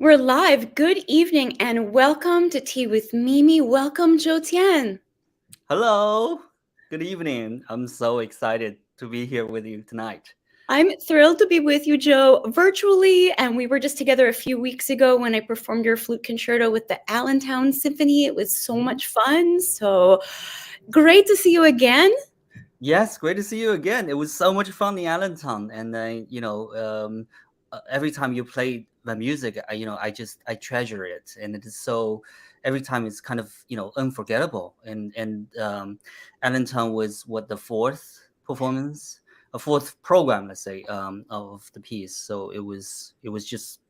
We're live. Good evening and welcome to Tea with Mimi. Welcome, Zhou Tian. Hello, good evening. I'm so excited to be here with you tonight. I'm thrilled to be with you, Joe, virtually. And we were just together a few weeks ago when I performed your flute concerto with the Allentown Symphony. It was so much fun. So great to see you again. Yes, great to see you again. It was so much fun in Allentown, and every time you play the music, I treasure it, and it is so. Every time it's kind of unforgettable, and Allentown was what the fourth performance, a fourth program, let's say, of the piece. So it was just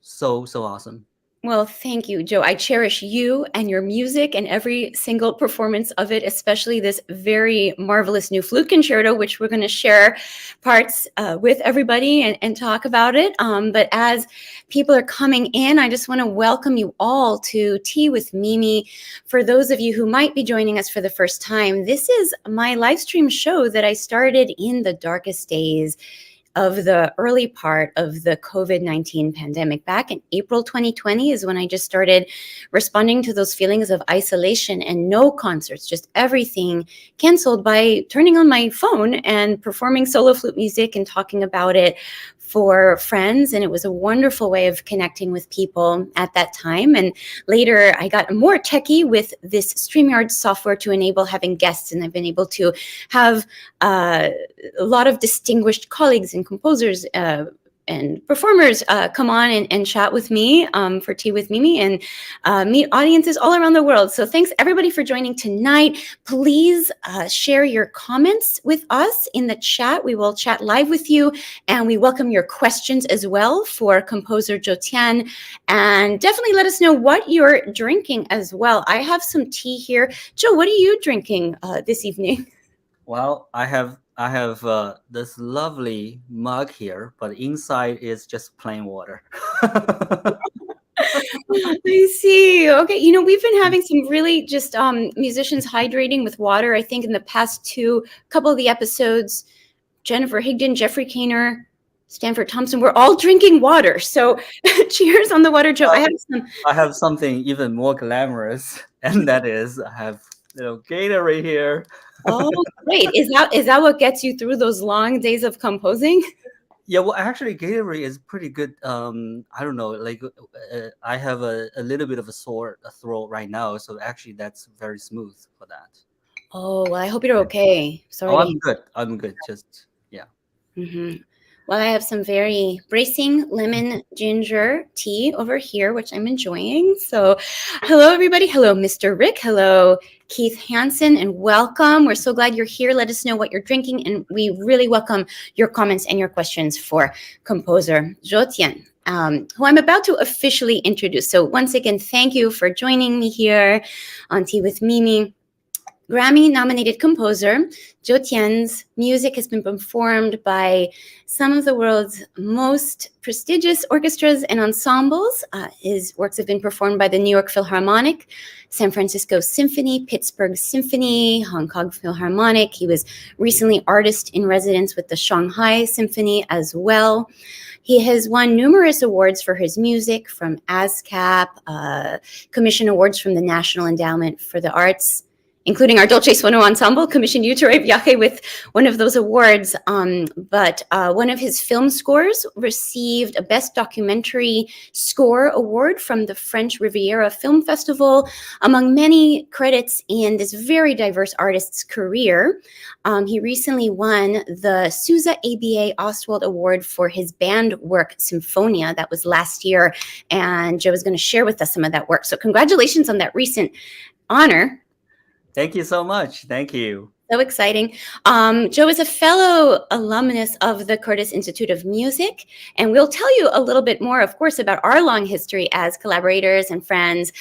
so awesome. Well, thank you, Joe. I cherish you and your music and every single performance of it, especially this very marvelous new flute concerto, which we're going to share parts with everybody and talk about it. But as people are coming in, I just want to welcome you all to Tea with Mimi. For those of you who might be joining us for the first time, this is my live stream show that I started in the darkest days of the early part of the COVID-19 pandemic. Back in April 2020 is when I just started responding to those feelings of isolation and no concerts, just everything canceled, by turning on my phone and performing solo flute music and talking about it for friends. And it was a wonderful way of connecting with people at that time. And later I got more techie with this StreamYard software to enable having guests. And I've been able to have a lot of distinguished colleagues and composers and performers come on and chat with me for Tea with Mimi and meet audiences all around the world. So thanks everybody for joining tonight. Please share your comments with us in the chat. We will chat live with you, and we welcome your questions as well for composer Zhou Tian. And definitely let us know what you're drinking as well. I have some tea here. Zhou, what are you drinking this evening? Well, I have this lovely mug here, but inside is just plain water. I see. Okay. We've been having some really just musicians hydrating with water. I think in the past couple of the episodes, Jennifer Higdon, Jeffrey Kainer, Stanford Thompson, we're all drinking water. So cheers on the water, Joe. I have some. I have something even more glamorous, and that is I have Gatorade here. Oh, great. Is that what gets you through those long days of composing? Yeah, well, actually, Gatorade is pretty good. I don't know, like I have a little bit of a sore throat right now, so actually that's very smooth for that. Oh, well, I hope you're okay. Sorry Oh, to I'm hear. good. I'm good. Just yeah. Well, I have some very bracing lemon ginger tea over here, which I'm enjoying. So hello, everybody. Hello, Mr. Rick. Hello, Keith Hansen, and welcome. We're so glad you're here. Let us know what you're drinking, and we really welcome your comments and your questions for composer Zhou Tian, who I'm about to officially introduce. So once again, thank you for joining me here on Tea with Mimi. Grammy-nominated composer Zhou Tian's music has been performed by some of the world's most prestigious orchestras and ensembles. His works have been performed by the New York Philharmonic, San Francisco Symphony, Pittsburgh Symphony, Hong Kong Philharmonic. He was recently artist in residence with the Shanghai Symphony as well. He has won numerous awards for his music, from ASCAP, commission awards from the National Endowment for the Arts, including our Dolce Suono Ensemble commissioned you to write Viaje with one of those awards. But one of his film scores received a Best Documentary Score Award from the French Riviera Film Festival, among many credits in this very diverse artist's career. He recently won the Sousa ABA Ostwald Award for his band work, Symphonia. That was last year, and Joe is going to share with us some of that work. So congratulations on that recent honor. Thank you so much. Thank you. So exciting. Joe is a fellow alumnus of the Curtis Institute of Music, and we'll tell you a little bit more, of course, about our long history as collaborators and friends.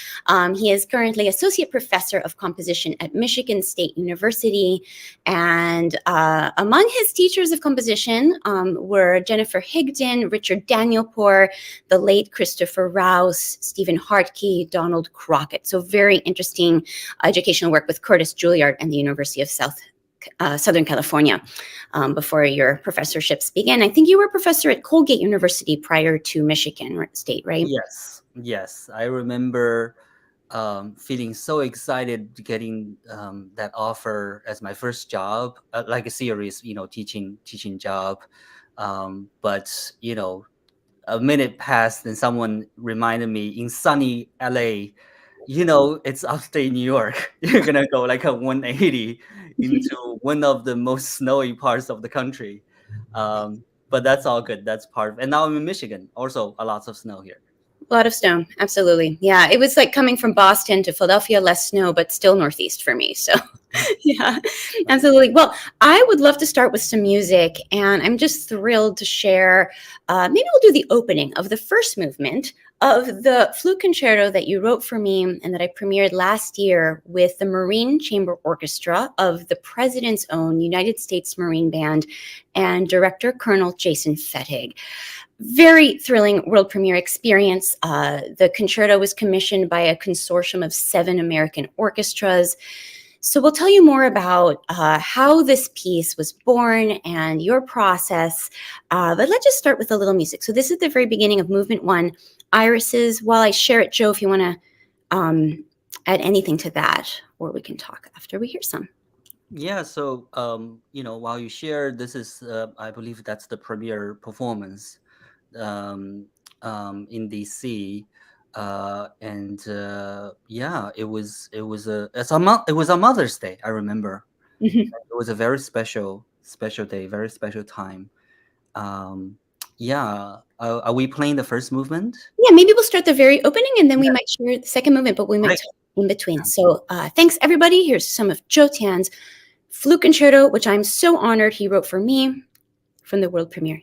He is currently associate professor of composition at Michigan State University, and among his teachers of composition were Jennifer Higdon, Richard Danielpour, the late Christopher Rouse, Stephen Hartke, Donald Crockett. So very interesting educational work with Curtis Juilliard and the University of South Southern California before your professorships began. I think you were a professor at Colgate University prior to Michigan State, right? Yes. I remember feeling so excited getting that offer as my first job, like a serious, teaching job. But a minute passed and someone reminded me, in sunny LA, it's upstate New York. You're gonna go like a 180 into one of the most snowy parts of the country. But that's all good. That's part of, and now I'm in Michigan. Also, a lots of snow here. A lot of snow, absolutely. Yeah, it was like coming from Boston to Philadelphia, less snow, but still Northeast for me. So, yeah, absolutely. Well, I would love to start with some music, and I'm just thrilled to share. Maybe we'll do the opening of the first movement of the flute concerto that you wrote for me and that I premiered last year with the Marine Chamber Orchestra of the President's Own United States Marine Band and director Colonel Jason Fettig. Very thrilling world premiere experience. The concerto was commissioned by a consortium of 7 American orchestras. So we'll tell you more about how this piece was born and your process. But let's just start with a little music. So this is the very beginning of Movement 1, Irises. While I share it, Joe, if you want to add anything to that, or we can talk after we hear some. Yeah, so while you share, this is I believe that's the premiere performance um, in DC, and yeah, it was a Mother's Day. I remember Mhm. it was a very special day, very special time. Yeah, are we playing the first movement? Yeah, maybe we'll start the very opening and then we Yeah, might share the second movement, but we might great. talk in between. So thanks, everybody. Here's some of Zhou Tian's flute concerto, which I'm so honored he wrote for me from the world premiere.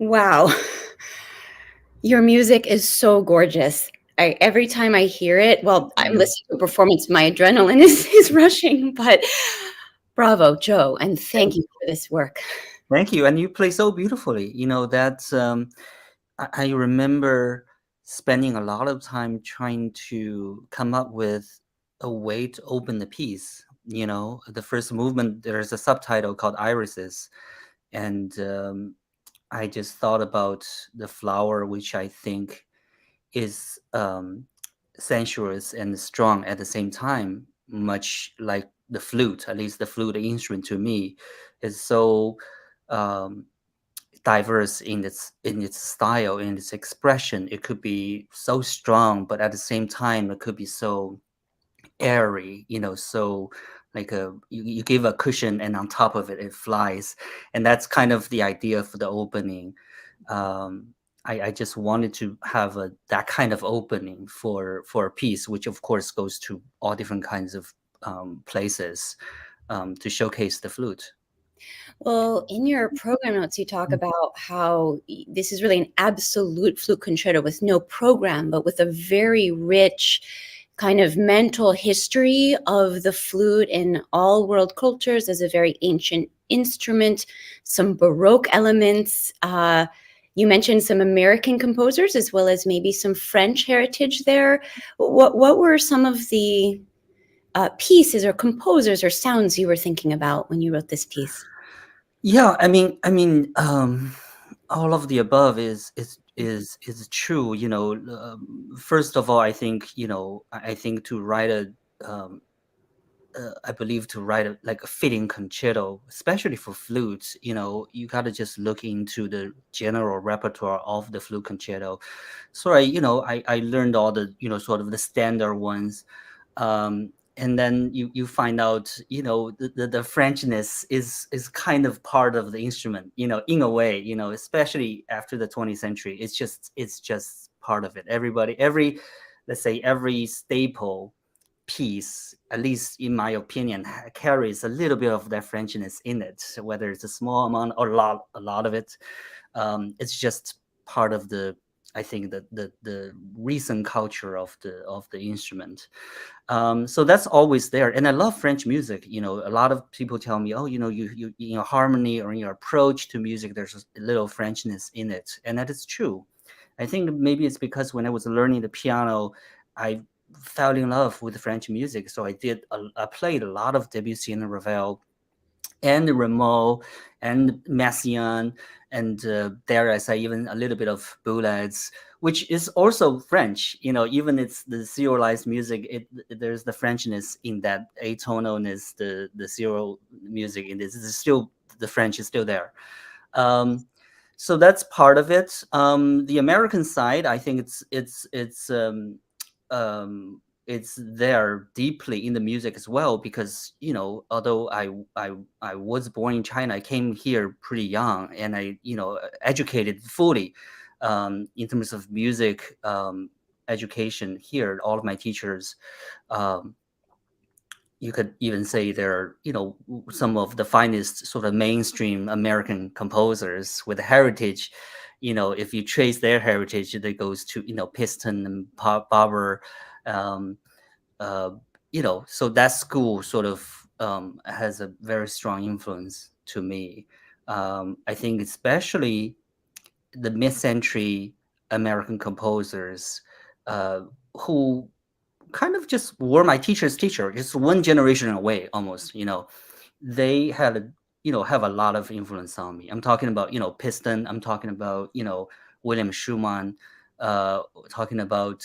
Wow. Your music is so gorgeous. Every time I hear it, well, I'm You. listening to a performance, my adrenaline is rushing, but bravo, Joe, and thank you for this work. Thank you, and you play so beautifully. That's I remember spending a lot of time trying to come up with a way to open the piece. You know, the first movement, there's a subtitle called Irises, and I just thought about the flower, which I think is sensuous and strong at the same time, much like the flute. At least the flute instrument to me is so um, diverse in its style, in its expression. It could be so strong, but at the same time, it could be so airy, you know, so like you give a cushion and on top of it it flies, and that's kind of the idea for the opening. um I just wanted to have that kind of opening for a piece, which of course goes to all different kinds of places to showcase the flute. Well, in your program notes, you talk about how this is really an absolute flute concerto with no program, but with a very rich kind of mental history of the flute in all world cultures as a very ancient instrument, some Baroque elements. You mentioned some American composers as well as maybe some French heritage there. What were some of the pieces or composers or sounds you were thinking about when you wrote this piece? Yeah, all of the above is true. You know, first of all, I think, you know, I think to write um, I believe to write like a fitting concerto, especially for flutes, you know, you got to just look into the general repertoire of the flute concerto. So I learned all the, you know, sort of the standard ones, and then you find out, you know, the Frenchness is kind of part of the instrument, you know, in a way, you know, especially after the 20th century. It's just part of it. Let's say every staple piece, at least in my opinion, carries a little bit of that Frenchness in it, whether it's a small amount or a lot of it. It's just part of the, I think, the recent culture of the instrument. So that's always there, and I love French music. You know, a lot of people tell me, oh, you know, you in your harmony or in your approach to music, there's a little Frenchness in it, and that is true. I think maybe it's because when I was learning the piano, I fell in love with French music. So I played a lot of Debussy and Ravel and Rameau and Messiaen, and dare I say even a little bit of Boulez, which is also French. You know, even it's the serialized music. There's the Frenchness in that atonalness, the serial music in this. It's still, the French is still there. Um, so that's part of it. The American side, I think it's there deeply in the music as well, because, you know, although I was born in China, I came here pretty young, and I, you know, educated fully in terms of music education here. All of my teachers, um, you could even say they're, you know, some of the finest sort of mainstream American composers with heritage. You know, if you trace their heritage, that goes to, you know, Piston and Barber. Um, uh, you know, so that school sort of has a very strong influence to me. I think especially the mid-century American composers, uh, who kind of just were my teacher's teacher, just one generation away almost, you know. They had you know, have a lot of influence on me. I'm talking about, you know, Piston. I'm talking about, you know, William Schumann, talking about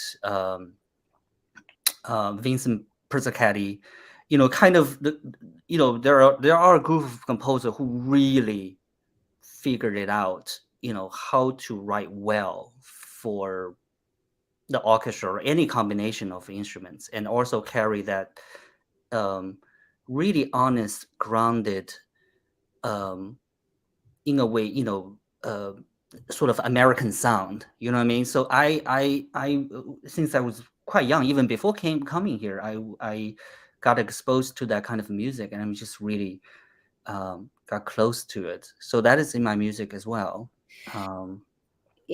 Vincent Persichetti, you know, kind of you know, there are a group of composers who really figured it out, you know, how to write well for the orchestra or any combination of instruments, and also carry that um, really honest, grounded, um, in a way, you know, sort of American sound. You know what I mean? So since I was quite young, even before coming here, I got exposed to that kind of music, and I'm just really got close to it. So that is in my music as well. Um,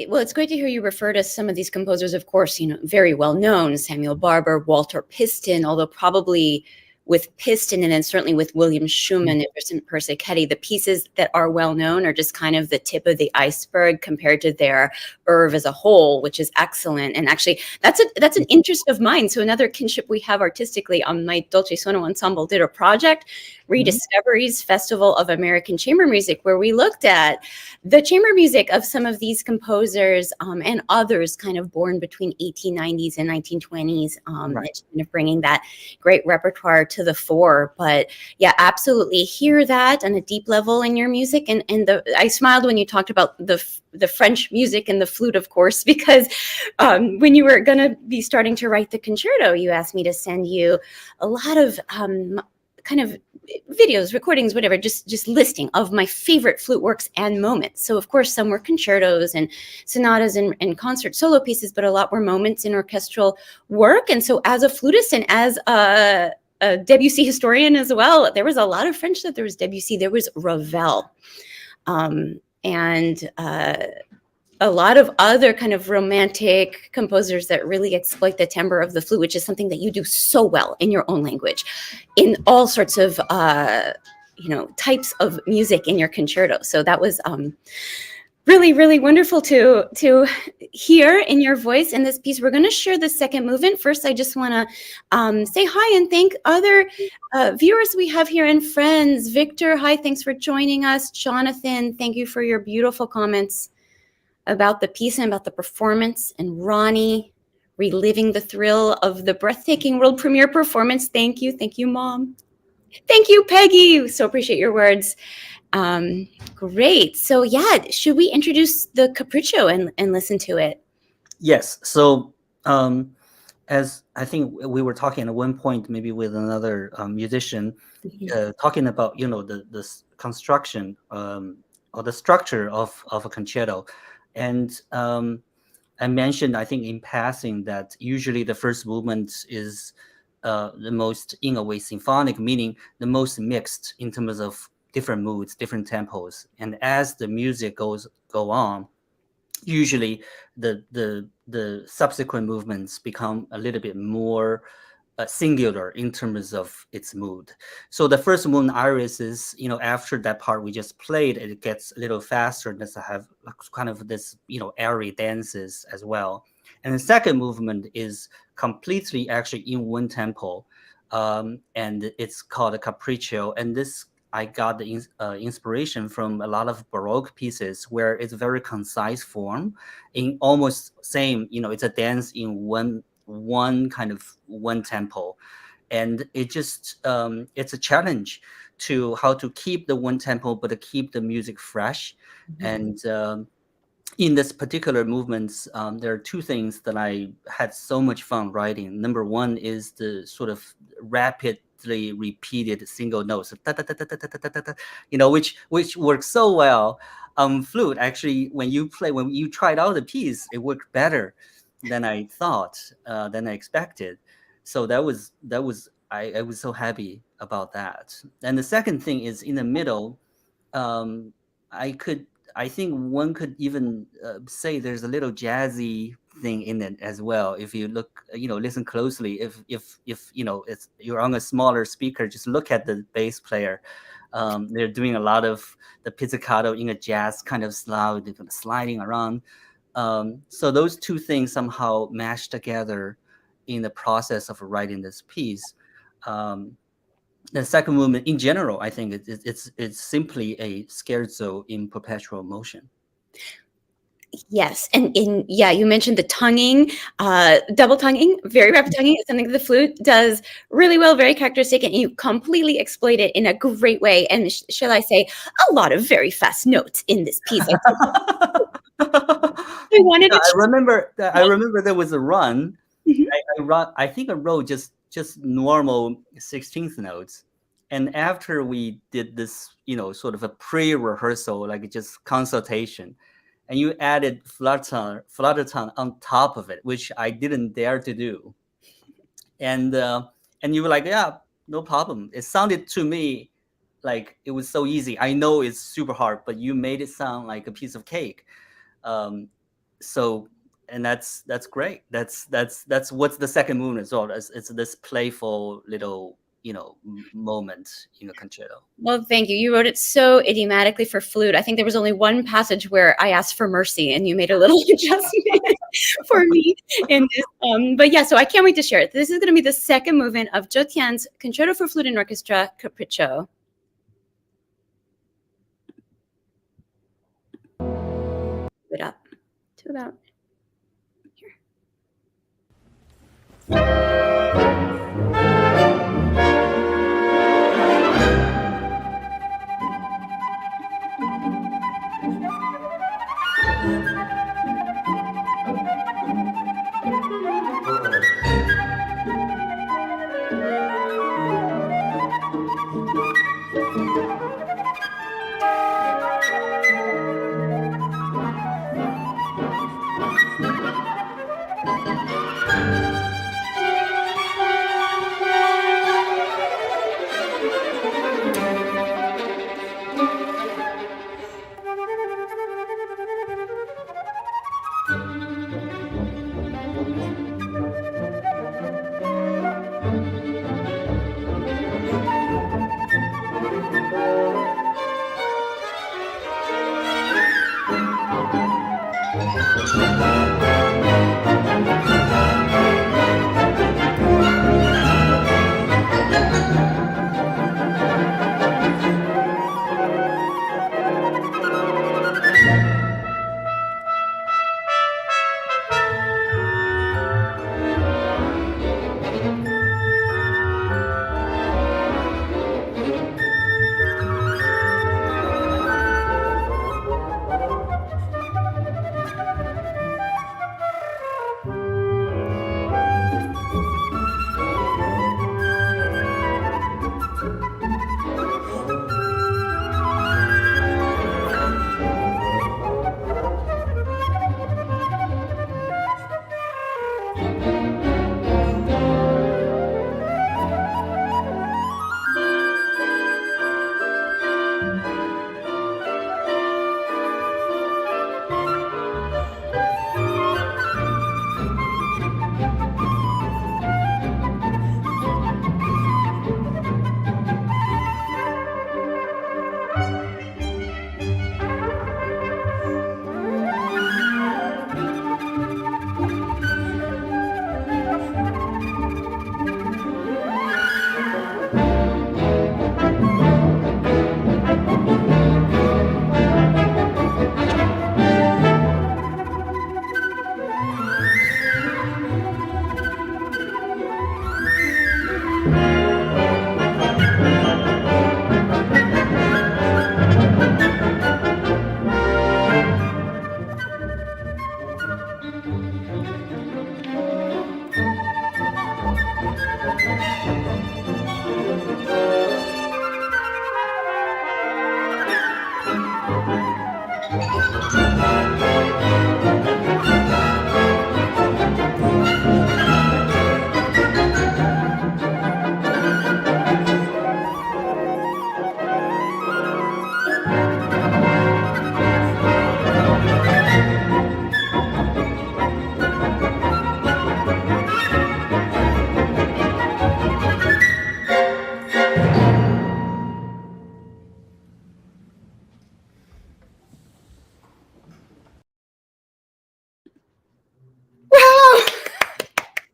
Well, it's great to hear you refer to some of these composers, of course, you know, very well known, Samuel Barber, Walter Piston, although probably with Piston, and then certainly with William Schumann and Persichetti, the pieces that are well known are just kind of the tip of the iceberg compared to their oeuvre as a whole, which is excellent. And actually, that's an interest of mine. So another kinship we have artistically, my Dolce Sono Ensemble did a project, Rediscoveries Festival of American Chamber Music, where we looked at the chamber music of some of these composers and others kind of born between 1890s and 1920s, and kind of bringing that great repertoire to the fore. But yeah, absolutely hear that on a deep level in your music. And I smiled when you talked about the French music and the flute, of course, because when you were going to be starting to write the concerto, you asked me to send you a lot of kind of videos, recordings, whatever, just listing of my favorite flute works and moments. So of course, some were concertos and sonatas and concert solo pieces, but a lot were moments in orchestral work. And so as a flutist and as a Debussy historian as well, there was a lot of French that there was Debussy, there was Ravel, and a lot of other kind of romantic composers that really exploit the timbre of the flute, which is something that you do so well in your own language, in all sorts of types of music in your concerto. So that was really, really wonderful to hear in your voice in this piece. We're going to share the second movement. First, I just want to say hi and thank other viewers we have here and friends. Victor, hi, thanks for joining us. Jonathan, thank you for your beautiful comments about the piece and about the performance. And Ronnie, reliving the thrill of the breathtaking world premiere performance. Thank you, Mom. Thank you, Peggy. So appreciate your words. Great. So yeah, should we introduce the Capriccio and listen to it? Yes. So as I think we were talking at one point, maybe with another musician, talking about the construction or the structure of a concerto, and I mentioned, I think in passing, that usually the first movement is the most, in a way, symphonic, meaning the most mixed in terms of different moods, different tempos, and as the music go on, usually the subsequent movements become a little bit more singular in terms of its mood. So the first movement, Iris, is, after that part we just played, it gets a little faster. Does have kind of this, airy dances as well. And the second movement is completely actually in one tempo, and it's called a Capriccio. And this, I got the inspiration from a lot of Baroque pieces where it's very concise form, in almost same, it's a dance in one kind of one tempo, and it just it's a challenge to how to keep the one tempo but to keep the music fresh. And in this particular movements, there are two things that I had so much fun writing. Number one is the sort of rapidly repeated single notes, which works so well on flute. Actually, when you tried out the piece, it worked better than I thought, than I expected. So that was I was so happy about that. And the second thing is in the middle, I think one could even say there's a little jazzy thing in it as well. If you look, listen closely, if it's, you're on a smaller speaker, just look at the bass player. They're doing a lot of the pizzicato in a jazz kind of style, sliding around. So those two things somehow mashed together in the process of writing this piece. The second movement in general, I think it's simply a scherzo in perpetual motion. Yes, and you mentioned the tonguing, double tonguing, very rapid tonguing is something that the flute does really well, very characteristic, and you completely exploit it in a great way. And shall I say, a lot of very fast notes in this piece. I wanted to. I remember there was a run. I think I wrote just normal 16th notes. And after we did this, sort of a pre-rehearsal, like just consultation, and you added flutter on top of it, which I didn't dare to do. And you were like, yeah, no problem. It sounded to me like it was so easy. I know it's super hard, but you made it sound like a piece of cake. So, and that's great. That's what's the second movement as well. It's this playful little moment in a concerto. Well, thank you. You wrote it so idiomatically for flute. I think there was only one passage where I asked for mercy, and you made a little adjustment for me in this. But yeah, so I can't wait to share it. This is going to be the second movement of Zhou Tian's Concerto for Flute and Orchestra Capriccio. It up to about here. Wow!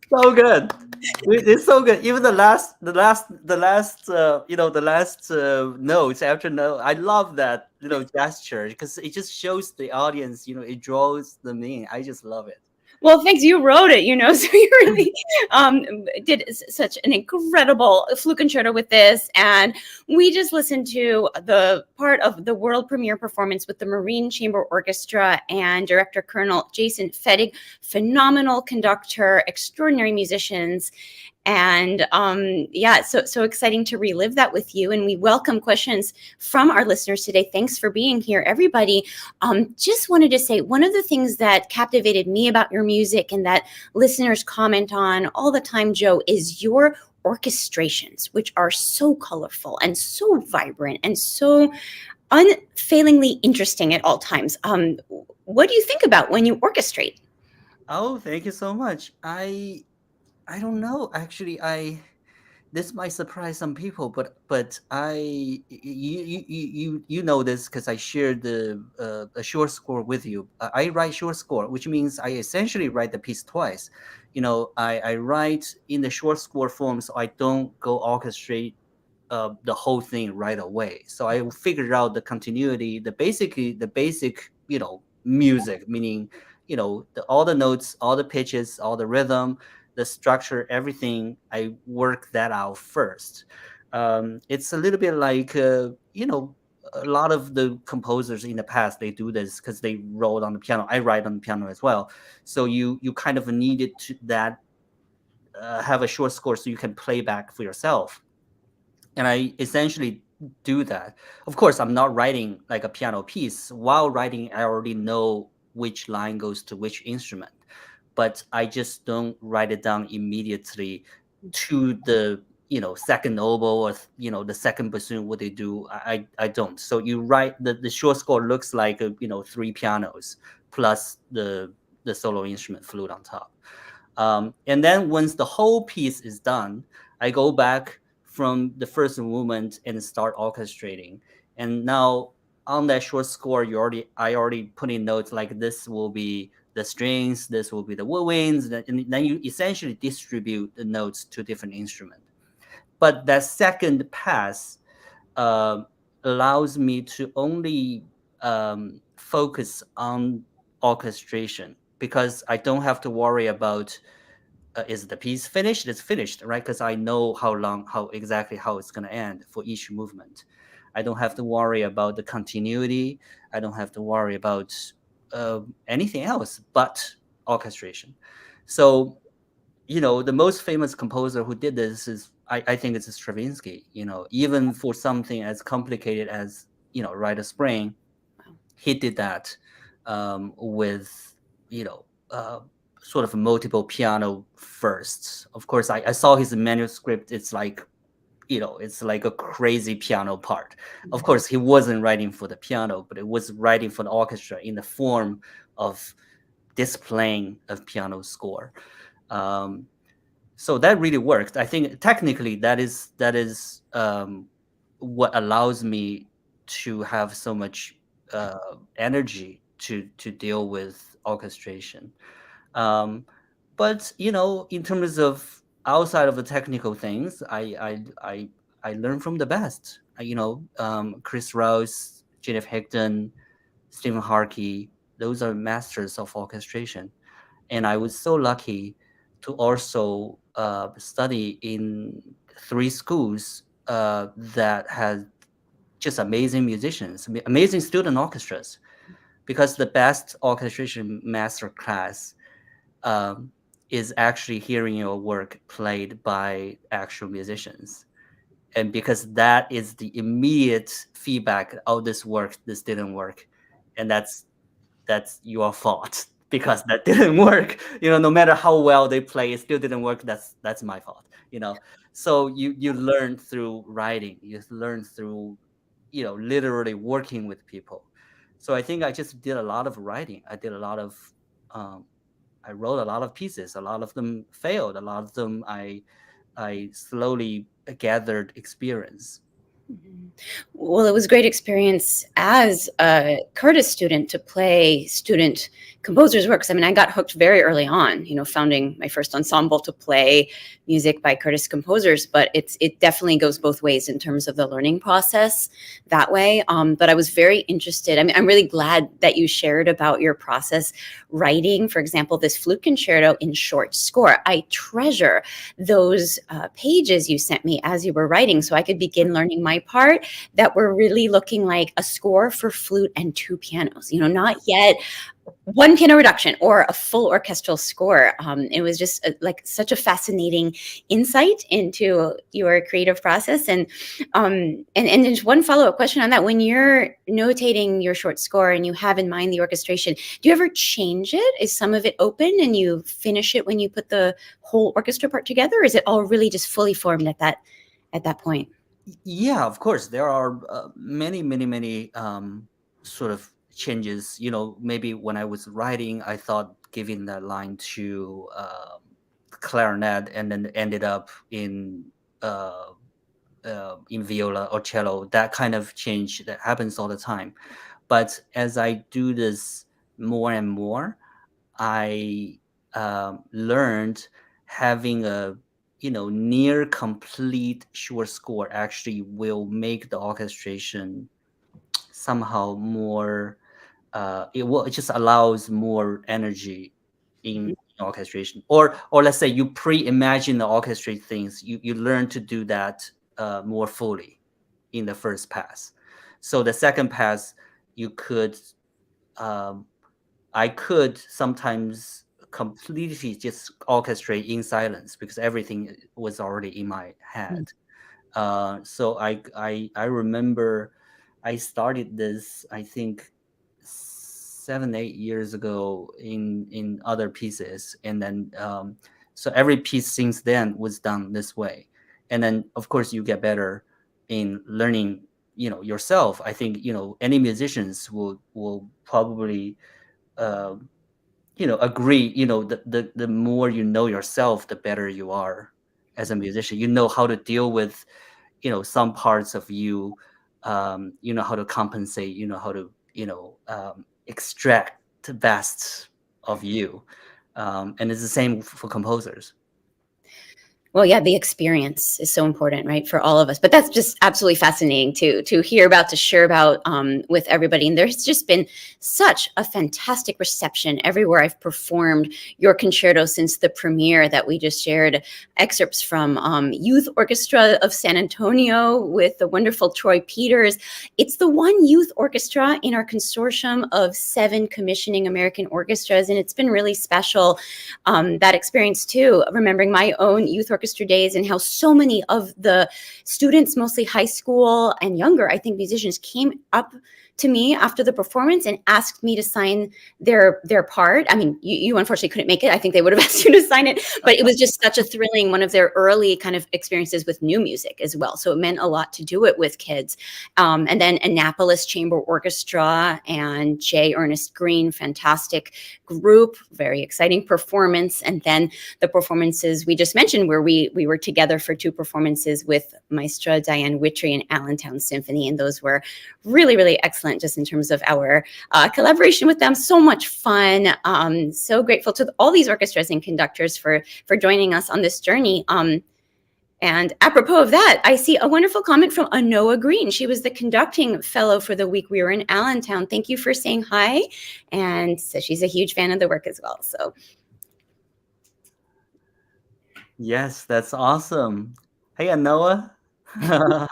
So good. It's so good. Even the last notes after note. I love that gesture because it just shows the audience. It draws them in. I just love it. Well, thanks. You wrote it, so you really did such an incredible flute concerto with this. And we just listened to the part of the world premiere performance with the Marine Chamber Orchestra and Director Colonel Jason Fettig, phenomenal conductor, extraordinary musicians. And yeah, so exciting to relive that with you. And we welcome questions from our listeners today. Thanks for being here, everybody. Just wanted to say, one of the things that captivated me about your music and that listeners comment on all the time, Joe, is your orchestrations, which are so colorful and so vibrant and so unfailingly interesting at all times. What do you think about when you orchestrate? Oh, thank you so much. I don't know. Actually, this might surprise some people, but you know this because I shared the a short score with you. I write short score, which means I essentially write the piece twice. I write in the short score form, so I don't go orchestrate the whole thing right away. So I figured out the continuity, the basic, music, meaning, all the notes, all the pitches, all the rhythm, the structure, everything. I work that out first. It's a little bit like, a lot of the composers in the past, they do this because they wrote on the piano. I write on the piano as well. So you kind of needed to that have a short score so you can play back for yourself, and I essentially do that. Of course, I'm not writing like a piano piece. While writing, I already know which line goes to which instrument, but I just don't write it down immediately to the second oboe or the second bassoon. What they do, I don't. So you write the short score looks like three pianos plus the solo instrument flute on top. And then once the whole piece is done, I go back from the first movement and start orchestrating. And now on that short score, I already put in notes like this will be the strings, this will be the woodwinds, and then you essentially distribute the notes to different instruments. But that second pass uh, allows me to only focus on orchestration because I don't have to worry about is the piece finished? It's finished, right? Because I know how exactly how it's going to end for each movement. I don't have to worry about the continuity. I don't have to worry about anything else but orchestration. So, the most famous composer who did this is, I think it's Stravinsky. Even for something as complicated as, Rite of Spring, Wow. he did that with you know uh, sort of multiple piano firsts. Of course, I saw his manuscript. It's like a crazy piano part. Of Mhm. course, he wasn't writing for the piano, but it was writing for the orchestra in the form of displaying a piano score. Um, so that really worked. I think technically that is what allows me to have so much energy to deal with orchestration. um, but in terms of outside of the technical things, I learn from the best. Chris Rouse, Jennifer Higdon, Stephen Harkey, those are masters of orchestration. And I was so lucky to also study in three schools that had just amazing musicians, amazing student orchestras. Because the best orchestration master class um, is actually hearing your work played by actual musicians. And because that is the immediate feedback, oh, this worked, this didn't work. And that's your fault because that didn't work. No matter how well they play, it still didn't work. That's my fault. So you learn through writing, you learn through literally working with people. So I think I just did a lot of writing. um, I wrote a lot of pieces. A lot of them failed. A lot of them I slowly gathered experience. Mhm. Well, it was a great experience as a Curtis student to play student composers' works. I mean, I got hooked very early on, founding my first ensemble to play music by Curtis composers. But it definitely goes both ways in terms of the learning process that way. But I was very interested. I mean, I'm really glad that you shared about your process writing, for example, this flute concerto in short score. I treasure those pages you sent me as you were writing so I could begin learning my part that were really looking like a score for flute and two pianos, not yet one piano reduction or a full orchestral score. It was just like such a fascinating insight into your creative process. And just one follow-up question on that. When you're notating your short score and you have in mind the orchestration, do you ever change it? Is some of it open and you finish it when you put the whole orchestra part together? Or is it all really just fully formed at that point? Yeah, of course. There are many, many, many sort of changes. Maybe when I was writing, I thought giving that line to clarinet, and then ended up in uh, in viola or cello, that kind of change that happens all the time. But as I do this more and more, I learned having a near complete short score actually will make the orchestration somehow more. It just allows more energy in orchestration, or let's say you pre-imagine the orchestrate things. You learn to do that more fully in the first pass. So the second pass, you could um, I could sometimes completely just orchestrate in silence because everything was already in my head. So I remember I started this, I think 7 8 years ago in other pieces, and then so every piece since then was done this way. And then of course you get better in learning yourself. I think any musicians will probably uh, agree. The more you know yourself, the better you are as a musician. You know how to deal with some parts of you. You know how to compensate. You know how to extract the best of you. And it's the same for composers. Well, yeah, the experience is so important, right, for all of us. But that's just absolutely fascinating to hear about, to share about with everybody. And there's just been such a fantastic reception everywhere I've performed your concerto since the premiere that we just shared excerpts from Youth Orchestra of San Antonio with the wonderful Troy Peters. It's the one youth orchestra in our consortium of 7 commissioning American orchestras, and it's been really special, that experience too, remembering my own youth orchestra days and how so many of the students, mostly high school and younger, I think musicians, came up to me after the performance and asked me to sign their part. I mean, you unfortunately couldn't make it. I think they would have asked you to sign it, but it was just such a thrilling, one of their early kind of experiences with new music as well. So it meant a lot to do it with kids. And then Annapolis Chamber Orchestra and J. Ernest Green, fantastic group, very exciting performance. And then the performances we just mentioned, where we were together for 2 performances with Maestra Diane Wittry and Allentown Symphony, and those were really, really excellent just in terms of our collaboration with them. So much fun. So grateful to all these orchestras and conductors for joining us on this journey. And apropos of that, I see a wonderful comment from Anoa Green. She was the conducting fellow for the week we were in Allentown. Thank you for saying hi. And so she's a huge fan of the work as well. So Yes, that's awesome. Hey, Noah. hi,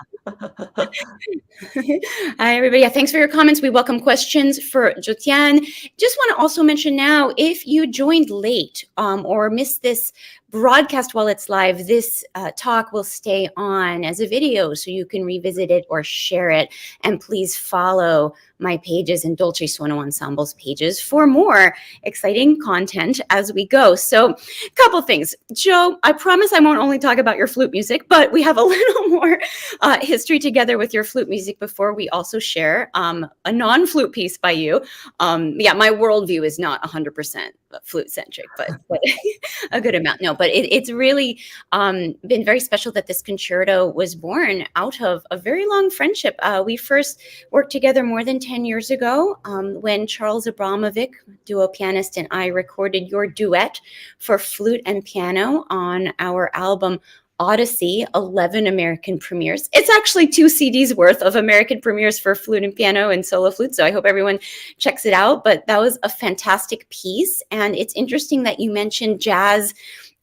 everybody. Yeah, thanks for your comments. We welcome questions for Zhou Tian. Just want to also mention now, if you joined late or missed this broadcast while it's live, this talk will stay on as a video, so you can revisit it or share it. And please follow my pages and Dolce Suono Ensemble's pages for more exciting content as we go. So a couple things. Joe, I promise I won't only talk about your flute music, but we have a little more history together with your flute music before we also share a non-flute piece by you. Yeah, my worldview is not 100% flute centric, but a good amount. No, but it's really been very special that this concerto was born out of a very long friendship. We first worked together more than 10 years ago when Charles Abramovic, duo pianist, and I recorded your duet for flute and piano on our album Odyssey, 11 American premieres. It's actually 2 CDs worth of American premieres for flute and piano and solo flute. So I hope everyone checks it out. But that was a fantastic piece. And it's interesting that you mentioned jazz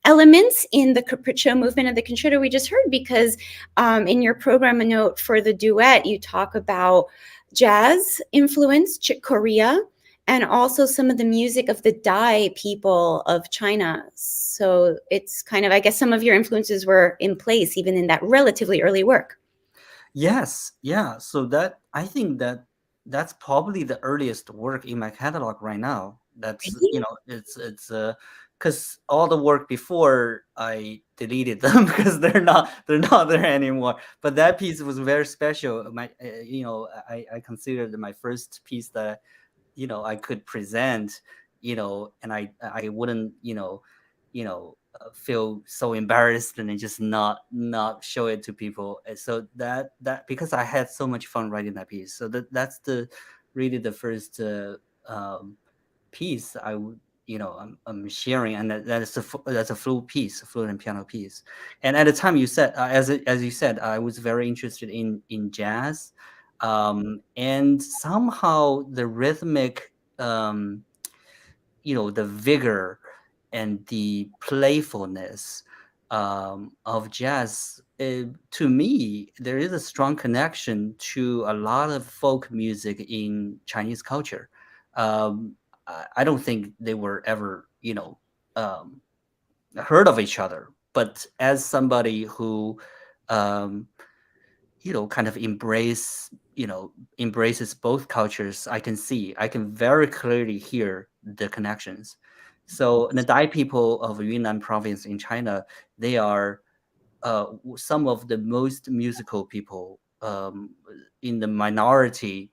elements in the capriccio movement of the concerto we just heard, because in your program note for the duet, you talk about jazz influence, Chick Corea, and also some of the music of the Dai people of China. So it's kind of, I guess, some of your influences were in place even in that relatively early work. Yes, yeah. So that I think that's probably the earliest work in my catalog right now. That's Really? it's because all the work before I deleted them because they're not there anymore. But that piece was very special. I considered my first piece that I could present, and I wouldn't feel so embarrassed and then just not show it to people. And so that because I had so much fun writing that piece, so that's the really the first um, piece I would I'm sharing, and that's a flute piece, a flute and piano piece. And at the time you said, as you said, I was very interested in jazz, and somehow the rhythmic, the vigor and the playfulness of jazz. To me, there is a strong connection to a lot of folk music in Chinese culture. I don't think they were ever, um, heard of each other. But as somebody who, um, kind of embraces both cultures, I can very clearly hear the connections. So the Dai people of Yunnan province in China, they are some of the most musical people, in the minority,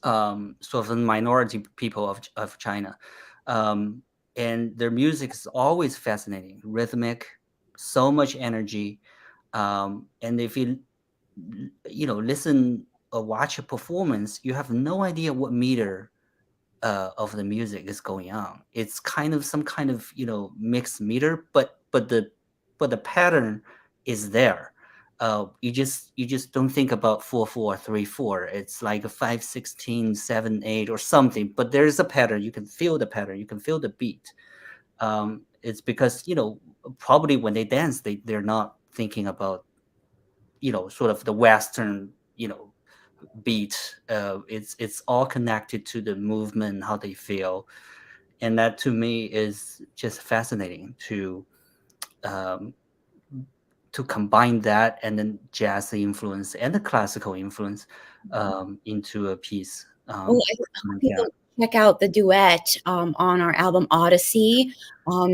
sort of the minority people of China. Um, and their music is always fascinating, rhythmic, so much energy. And if you listen or watch a performance, you have no idea what meter of the music is going on. It's kind of some kind of mixed meter, but the pattern is there. You just don't think about 4/4 3/4. It's like a 5/16 7/8 or something. But there is a pattern. You can feel the pattern. You can feel the beat. It's because probably when they dance, they're not thinking about sort of the Western beat. It's all connected to the movement, how they feel, and that to me is just fascinating um, to combine that and then jazz influence and the classical influence into a piece. Well, I hope Yeah. people check out the duet on our album Odyssey,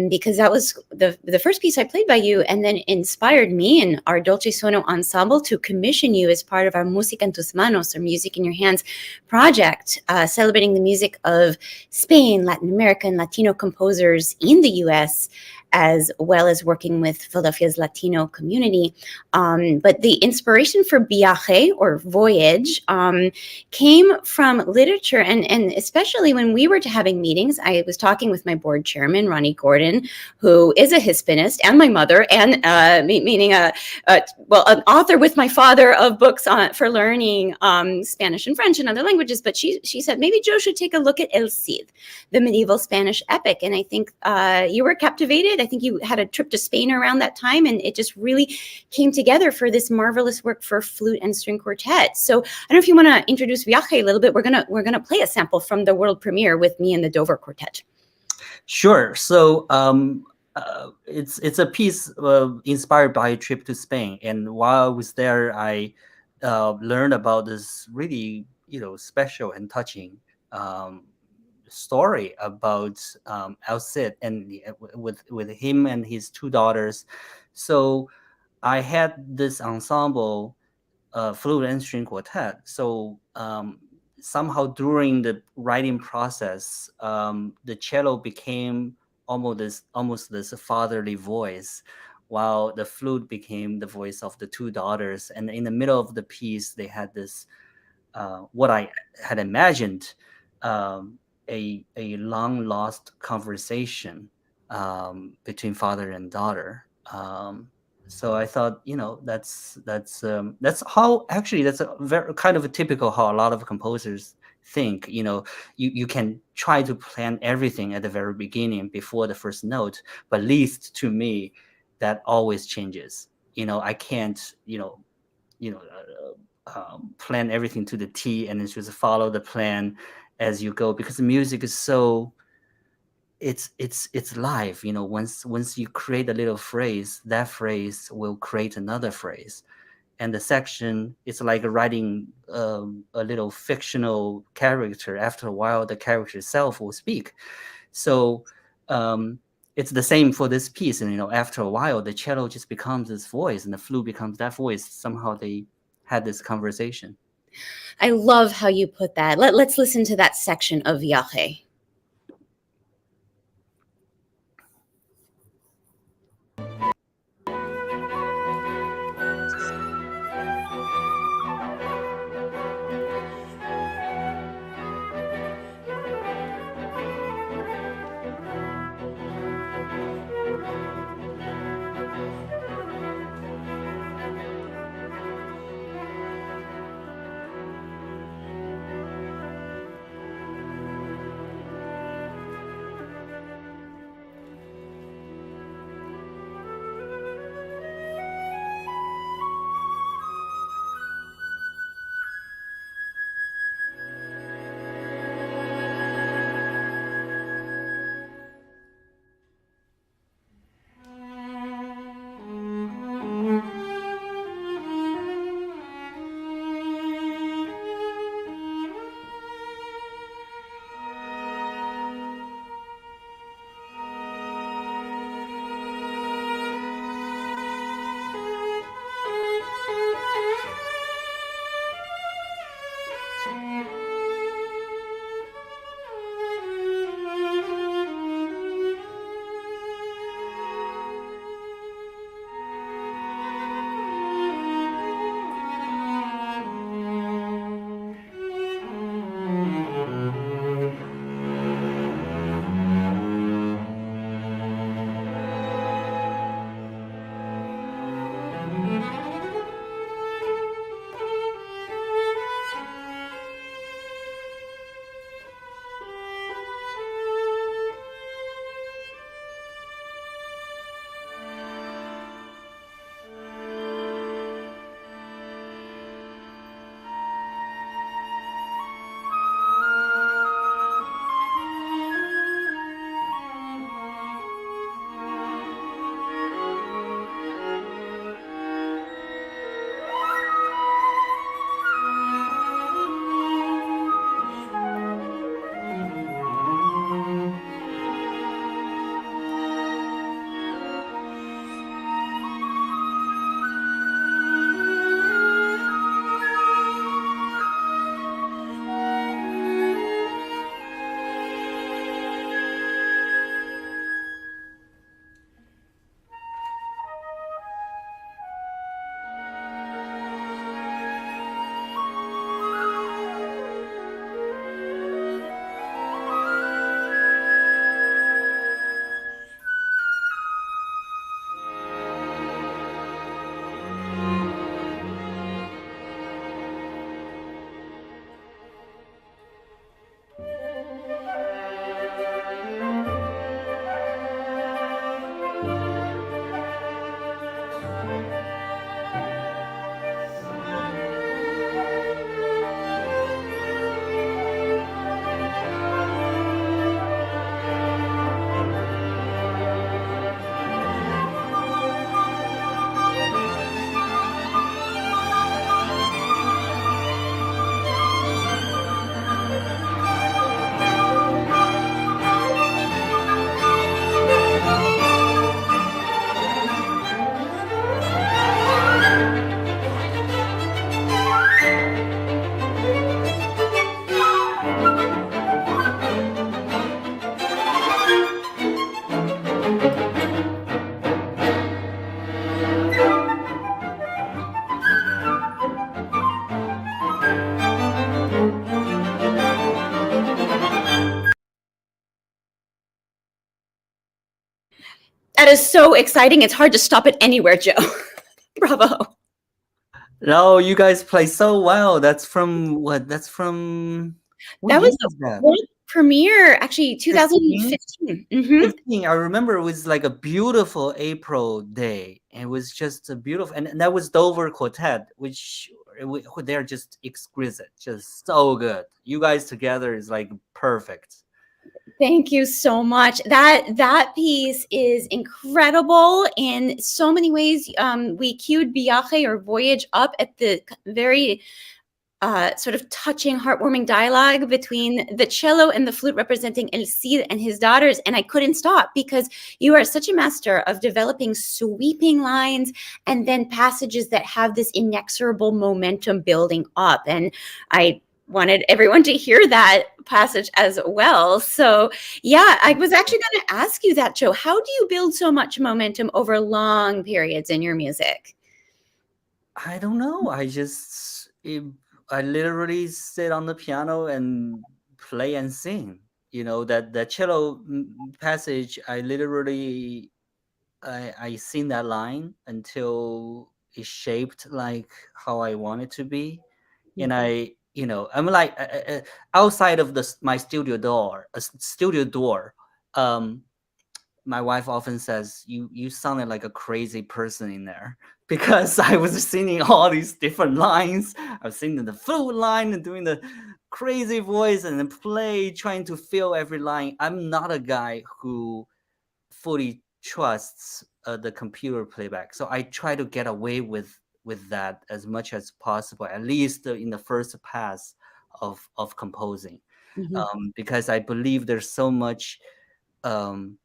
because that was the first piece I played by you, and then inspired me and our Dolce Sono ensemble to commission you as part of our Música en tus manos, or Music in Your Hands project, celebrating the music of Spain, Latin America, and Latino composers in the U.S., as well as working with Philadelphia's Latino community. But the inspiration for Viaje, or Voyage, came from literature, and especially when we were having meetings. I was talking with my board chairman, Ronnie Gordon, who is a Hispanist, and my mother, and meaning an author with my father of books for learning Spanish and French and other languages. But she said, maybe Joe should take a look at El Cid, the medieval Spanish epic. And I think you were captivated. I think you had a trip to Spain around that time, and it just really came together for this marvelous work for flute and string quartet. So I don't know if you want to introduce Viaje a little bit. We're gonna play a sample from the world premiere with me and the Dover Quartet. Sure. So it's a piece inspired by a trip to Spain, and while I was there, I learned about this really special and touching um, story about El Cid and with him and his two daughters. So I had this ensemble, flute and string quartet. So somehow during the writing process, the cello became almost this fatherly voice, while the flute became the voice of the two daughters. And in the middle of the piece, they had this what I had imagined, um, a long lost conversation between father and daughter. So I thought, that's how actually that's a very kind of a typical how a lot of composers think. You can try to plan everything at the very beginning before the first note, but at least to me, that always changes. I can't, you know plan everything to the T and then just follow the plan as you go, because the music is so it's live. Once you create a little phrase, that phrase will create another phrase, and the section is like writing a little fictional character. After a while, the character itself will speak. So um, it's the same for this piece. And after a while, the cello just becomes this voice, and the flute becomes that voice. Somehow they had this conversation. I love how you put that. Let's listen to that section of Viaje. That is so exciting. It's hard to stop it anywhere, Joe. Bravo. No, you guys play so well. That's from what? That's from what That year was the is that? world premiere, actually, 15? 2015. Hmm. 15. I remember it was like a beautiful April day. It was just a beautiful, and that was Dover Quartet, which they're just exquisite, just so good. You guys together is like perfect. Thank you so much. That piece is incredible in so many ways. We cued Viaje or Voyage up at the very sort of touching, heartwarming dialogue between the cello and the flute representing El Cid and his daughters. And I couldn't stop because you are such a master of developing sweeping lines and then passages that have this inexorable momentum building up. And I wanted everyone to hear that passage as well. So yeah, I was actually going to ask you that, Joe. How do you build so much momentum over long periods in your music? I don't know. I literally sit on the piano and play and sing. You know that cello passage. I sing that line until it's shaped like how I want it to be, and I'm like outside of my studio door. Um, my wife often says you sounded like a crazy person in there because I was singing all these different lines. I was singing the flute line and doing the crazy voice and then play, trying to feel every line. I'm not a guy who fully trusts the computer playback, so I try to get away with that as much as possible, at least in the first pass of composing, Mhm. because I believe there's so much um,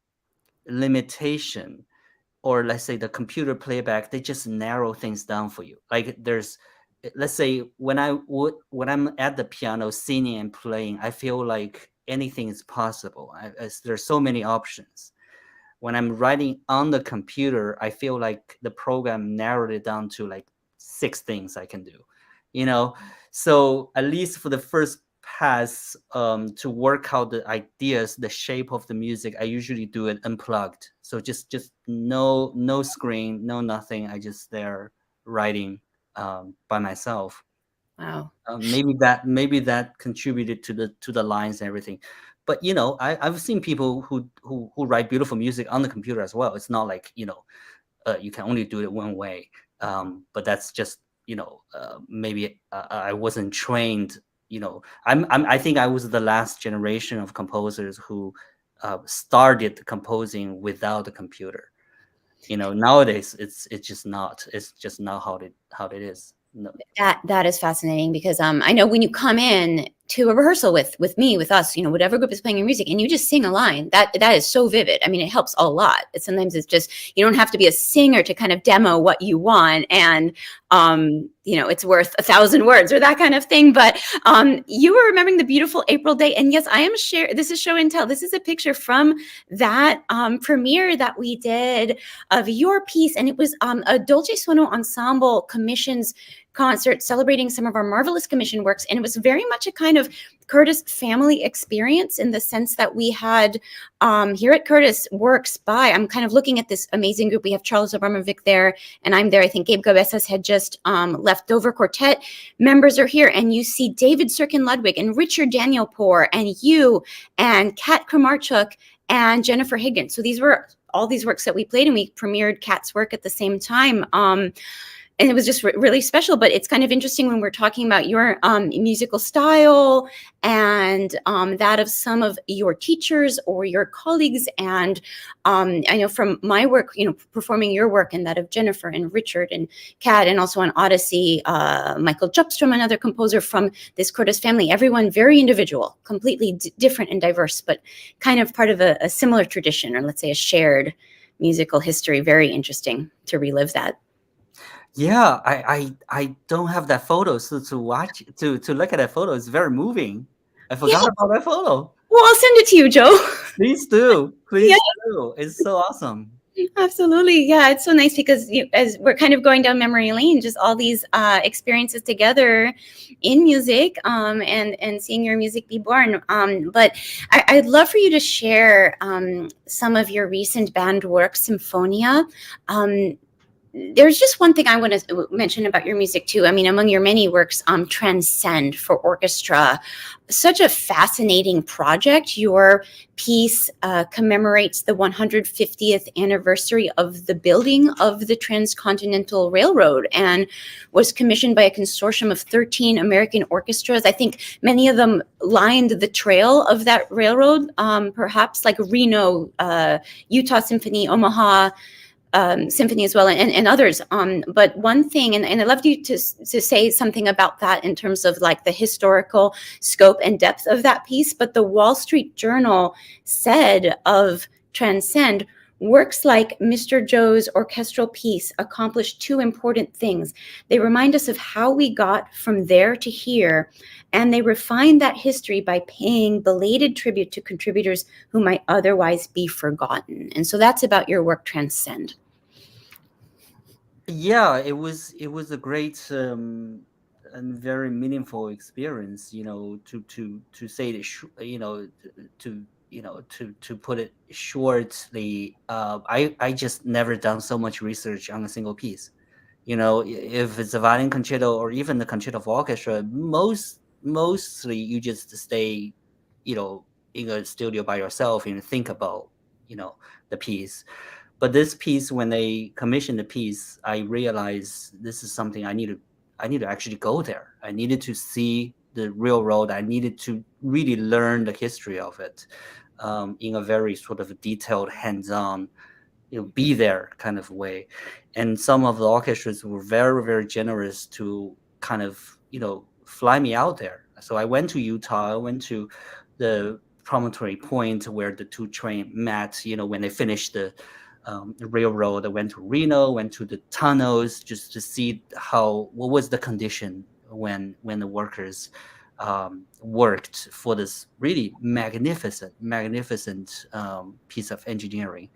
limitation, or let's say the computer playback, they just narrow things down for you. Like let's say when I'm at the piano singing and playing, I feel like anything is possible. As there's so many options. When I'm writing on the computer, I feel like the program narrowed it down to like 6 things I can do, you know? So at least for the first pass, to work out the ideas, the shape of the music, I usually do it unplugged. So just no screen, no nothing. I just there writing by myself. Wow. Maybe that contributed to the lines and everything. But I've seen people who write beautiful music on the computer as well. It's not like you can only do it one way. But that's just maybe I wasn't trained. I think I was the last generation of composers who started composing without the computer. Nowadays it's just not how it is. No. That is fascinating because I know when you come in to a rehearsal with me, with us, whatever group is playing your music, and you just sing a line, that is so vivid. I mean, it helps a lot. Sometimes it's just, you don't have to be a singer to kind of demo what you want, and it's worth 1,000 words or that kind of thing. But you were remembering the beautiful April day, and yes, I am this is show and tell. This is a picture from that premiere that we did of your piece, and it was a Dolce Suono Ensemble commissions concert celebrating some of our marvelous commission works. And it was very much a kind of Curtis family experience in the sense that we had here at Curtis works by, I'm kind of looking at this amazing group. We have Charles Abramovic there, and I'm there. I think Gabe Cabezas had just left. Dover Quartet members are here, and you see David Sirkin Ludwig and Richard Daniel Poor and you and Kat Kramarchuk and Jennifer Higgins. So these were all these works that we played, and we premiered Kat's work at the same time. And it was just really special. But it's kind of interesting when we're talking about your musical style and that of some of your teachers or your colleagues. And I know from my work, performing your work and that of Jennifer and Richard and Kat, and also on Odyssey, Michael Jupstrom, another composer from this Curtis family, everyone very individual, completely different and diverse, but kind of part of a similar tradition, or let's say a shared musical history. Very interesting to relive that. Yeah, I don't have that photo, so to look at that photo is very moving. I Yeah, forgot about that photo. well, I'll send it to you, Joe. Please do, Yeah, please do. It's so awesome. Absolutely. Yeah, it's so nice because as we're kind of going down memory lane, just all these experiences together in music, and seeing your music be born. But I'd love for you to share some of your recent band work, Symphonia. Um, there's just one thing I want to mention about your music too. I mean, among your many works, Transcend for orchestra, such a fascinating project. Your piece commemorates the 150th anniversary of the building of the Transcontinental Railroad and was commissioned by a consortium of 13 American orchestras. I think many of them lined the trail of that railroad, perhaps like Reno, Utah Symphony, Omaha Symphony as well, and others. But one thing, and I'd love you to say something about that in terms of like the historical scope and depth of that piece. But the Wall Street Journal said of Transcend, works like Mr. Joe's orchestral piece accomplish two important things. They remind us of how we got from there to here, and they refine that history by paying belated tribute to contributors who might otherwise be forgotten. And so that's about your work, Transcend. Yeah, it was a great and very meaningful experience, to say it, to put it shortly. I just never done so much research on a single piece. If it's a violin concerto or even the concerto for orchestra, mostly you just stay, you know, in a studio by yourself and think about, the piece. But this piece, when they commissioned the piece, I realized this is something I need to actually go there. I needed to see the real road. I needed to really learn the history of it, in a very sort of detailed, hands-on, be there kind of way. And some of the orchestras were very, very generous to kind of, fly me out there. So I went to Utah. I went to the promontory point where the two train met, when they finished the railroad. I went to Reno, went to the tunnels just to see what was the condition when the workers worked for this really magnificent piece of engineering.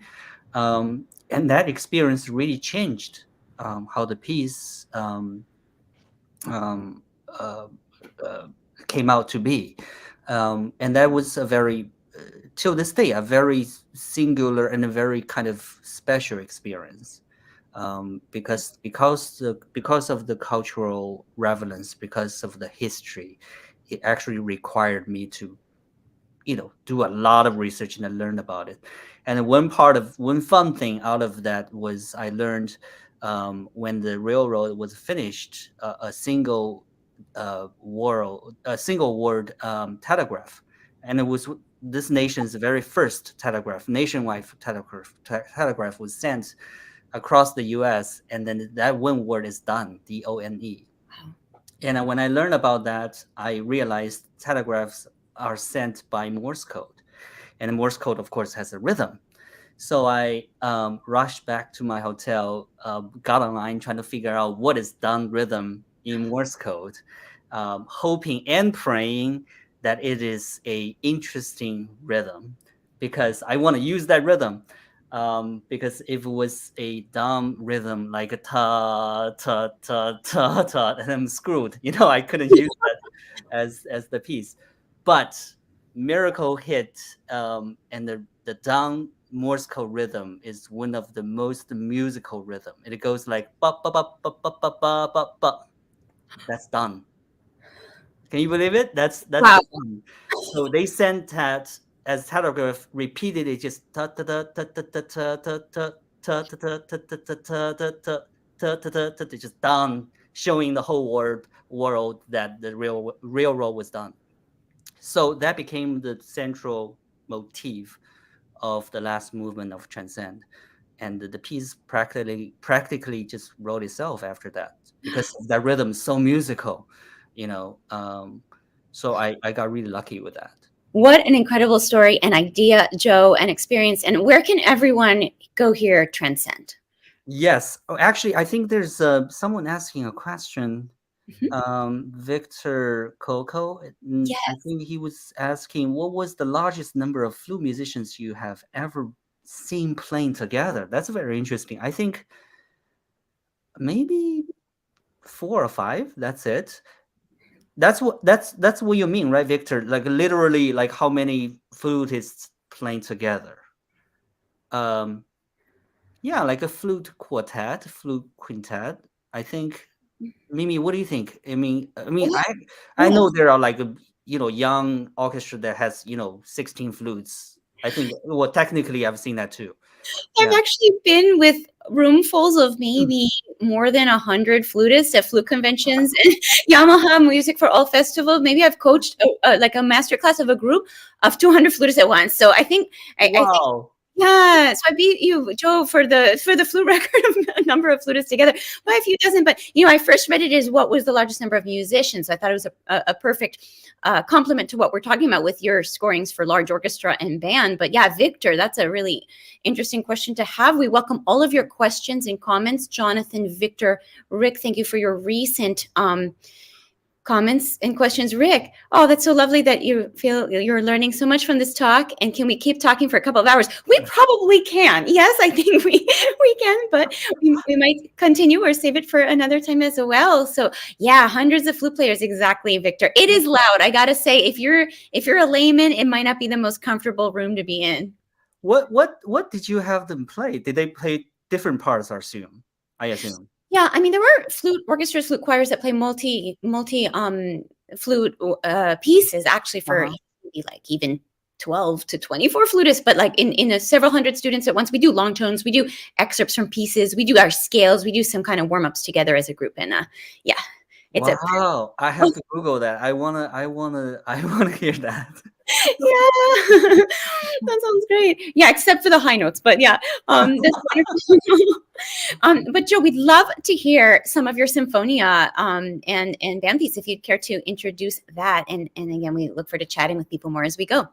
And that experience really changed how the piece um, uh, uh, came out to be. And that was till this day, a very singular and a very kind of special experience. Because of the cultural relevance, because of the history, it actually required me to do a lot of research and I learned about it. And one fun thing out of that was I learned, when the railroad was finished, a single word telegraph, and it was this nation's very first nationwide telegraph was sent across the U.S. and then that one word is done, DONE. And when I learned about that, I realized telegraphs are sent by Morse code. And Morse code, of course, has a rhythm. So I rushed back to my hotel, got online trying to figure out what is done rhythm in Morse code, hoping and praying that it is a interesting rhythm because I want to use that rhythm. Because if it was a dumb rhythm like a ta ta ta ta ta, then I'm screwed. I couldn't use that as the piece. But miracle hit, and the down Morse code rhythm is one of the most musical rhythm. It goes like ba ba ba ba ba ba ba ba ba. That's done. Can you believe it? That's Wow. done. So they sent that as telegraph repeatedly, just ta ta ta ta ta ta ta ta ta ta ta ta ta ta ta ta ta ta ta, just done, showing the whole world that the railroad was done. So that became the central motif of the last movement of Transcend, and the piece practically just wrote itself after that because that rhythm is so musical, you know. So I got really lucky with that. What an incredible story and idea, Joe, and experience. And where can everyone go hear Transcend? Yes. Oh, actually, I think there's someone asking a question. Mhm. Victor Coco, I Yes. think he was asking what was the largest number of flute musicians you have ever seen playing together. That's very interesting. I think maybe four or five. That's it. That's what you mean, right, Victor? Like literally, like how many flutists playing together? Um, yeah, like a flute quartet, flute quintet. I think. Mimi, what do you think? I mean, Yeah, I yeah. know there are like a young orchestra that has 16 flutes. I think well, technically, I've seen that too. I've Yeah. actually been with roomfuls of Mm. maybe more than 100 flutists at flute conventions and Yamaha Music for All Festival. Maybe I've coached like a master class of a group of 200 flutists at once. So I think Wow. yeah, so I beat you, Joe, for the flute record of a number of flutists together by a few dozen. But I first read it as what was the largest number of musicians. I thought it was a perfect complement to what we're talking about with your scorings for large orchestra and band. But yeah, Victor, that's a really interesting question to have. We welcome all of your questions and comments. Jonathan, Victor, Rick, thank you for your recent comments and questions. Rick, oh, that's so lovely that you feel you're learning so much from this talk. And can we keep talking for a couple of hours? We probably can. Yes, I think we can, but we might continue or save it for another time as well. So yeah, hundreds of flute players. Exactly, Victor. It is loud. I gotta say, if you're a layman, it might not be the most comfortable room to be in. What did you have them play? Did they play different parts? I assume. I assume. Yeah, I mean there were flute orchestras, flute choirs that play multi flute pieces actually Uh for huh. maybe like even 12 to 24 flutists, but like in a several hundred students at once. We do long tones, we do excerpts from pieces, we do our scales, we do some kind of warm ups together as a group, and yeah, it's a Wow. I have to Google that. I wanna hear that. yeah, that sounds great. Yeah, except for the high notes, but yeah, that's wonderful. But Joe, we'd love to hear some of your symphonia and band piece if you'd care to introduce that. And again, we look forward to chatting with people more as we go.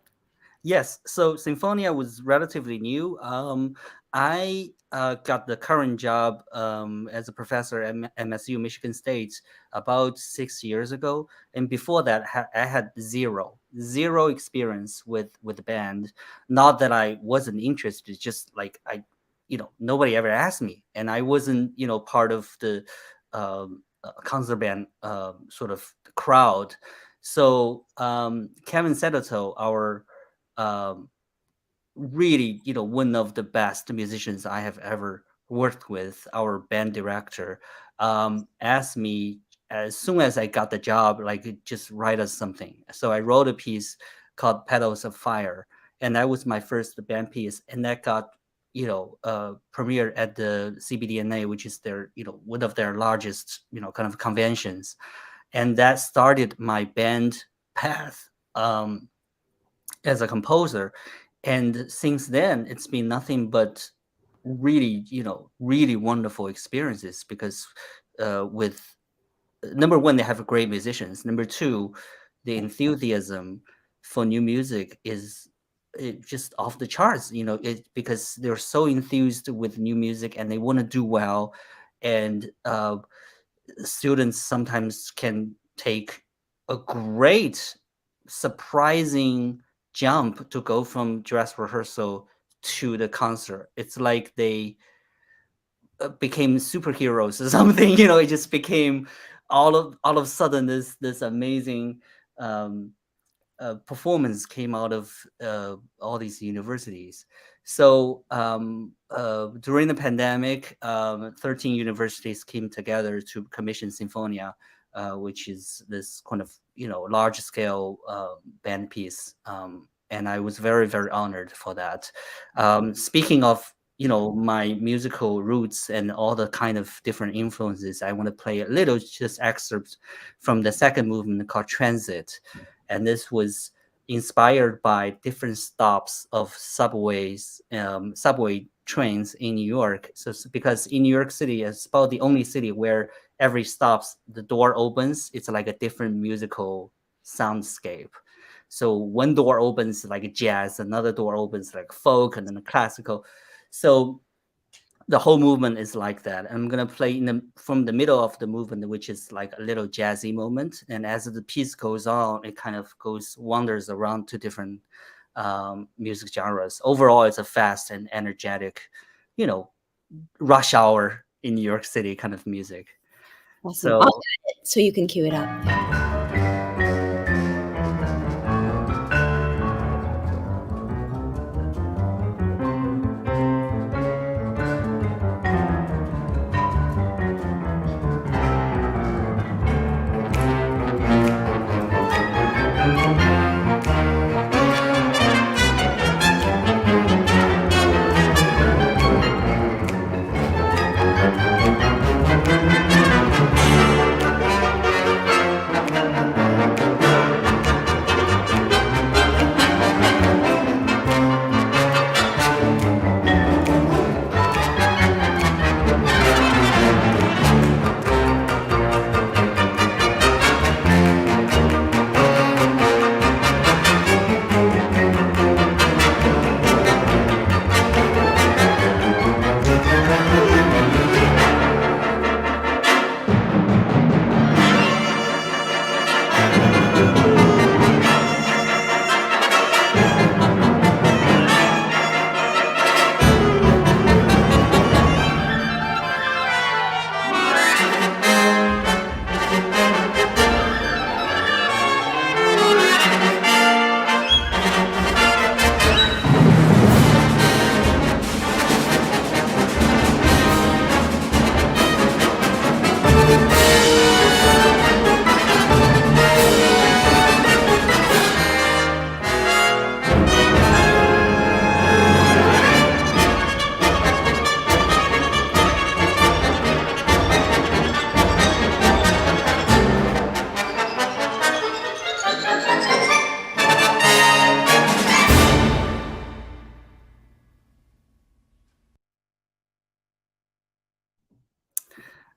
Yes, so Symphonia was relatively new. I got the current job as a professor at MSU Michigan State about 6 years ago, and before that, I had zero experience with the band. Not that I wasn't interested, just like nobody ever asked me, and I wasn't part of the concert band sort of crowd. So Kevin Sedato, our um, really, one of the best musicians I have ever worked with, our band director, asked me as soon as I got the job, like just write us something. So I wrote a piece called Petals of Fire, and that was my first band piece, and that got premiered at the CBDNA, which is their one of their largest kind of conventions, and that started my band path. As a composer, and since then it's been nothing but really really wonderful experiences because with number one, they have great musicians. Number two, the enthusiasm for new music is just off the charts, because they're so enthused with new music and they want to do well. And students sometimes can take a great surprising jump to go from dress rehearsal to the concert. It's like they became superheroes or something. It just became all of a sudden this amazing um, performance came out of all these universities. So during the pandemic, 13 universities came together to commission Sinfonia, which is this kind of large scale band piece. And I was very very honored for that. Speaking of my musical roots and all the kind of different influences, I want to play a little just excerpt from the second movement called Transit, and this was inspired by different stops of subway trains in New York. So because in New York City, it's about the only city where every stops the door opens, it's like a different musical soundscape. So one door opens like jazz, another door opens like folk, and then classical. So the whole movement is like that. I'm gonna play from the middle of the movement, which is like a little jazzy moment. And as the piece goes on, it kind of goes wanders around to different music genres. Overall, it's a fast and energetic, you know, rush hour in New York City kind of music. Awesome. I'll So add it so you can cue it up.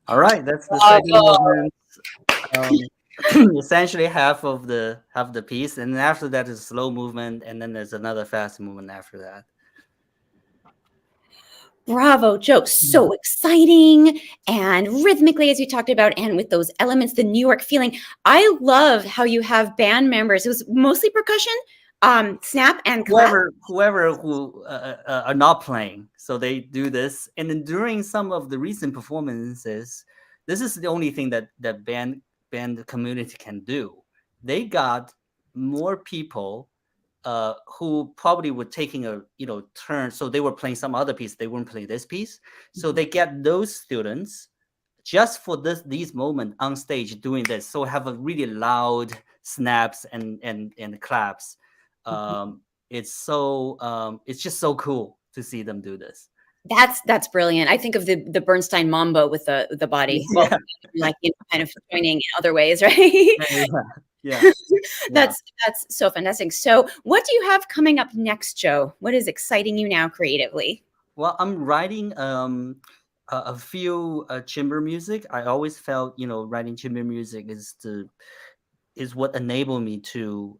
all right, that's the second Bravo. movement. Um, essentially half the piece, and then after that is slow movement, and then there's another fast movement after that. Bravo, Joe. So exciting and rhythmically, as you talked about, and with those elements, the New York feeling. I love how you have band members. It was mostly percussion, snap and clap. Whoever who are not playing, so they do this, and then during some of the recent performances, this is the only thing that band community can do. They got more people who probably were taking a turn, so they were playing some other piece, they weren't playing this piece, so they get those students just for these moments on stage doing this, so have a really loud snaps and claps. It's just so cool to see them do this. That's brilliant. I think of the Bernstein Mambo with the body. Well, Yeah. like kind of joining in other ways, right? Yeah. That's so fantastic. So, what do you have coming up next, Joe? What is exciting you now creatively? Well, I'm writing a few chamber music. I always felt writing chamber music is what enabled me to